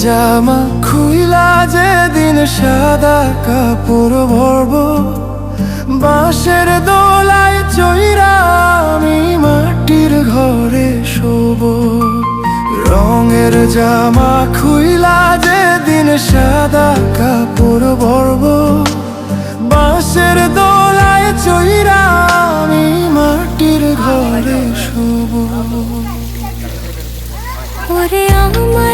জামা খুইলা যেদিন সাদা কাপড় ভরব, বাঁশের দোলায় চইরা আমি মাটির ঘরে শোব। রঙের জামা খুইলা যেদিন সাদা কাপড় ভরব, বাঁশের দোলায় চইরা আমি মাটির ঘরে শোব। ওরে আমার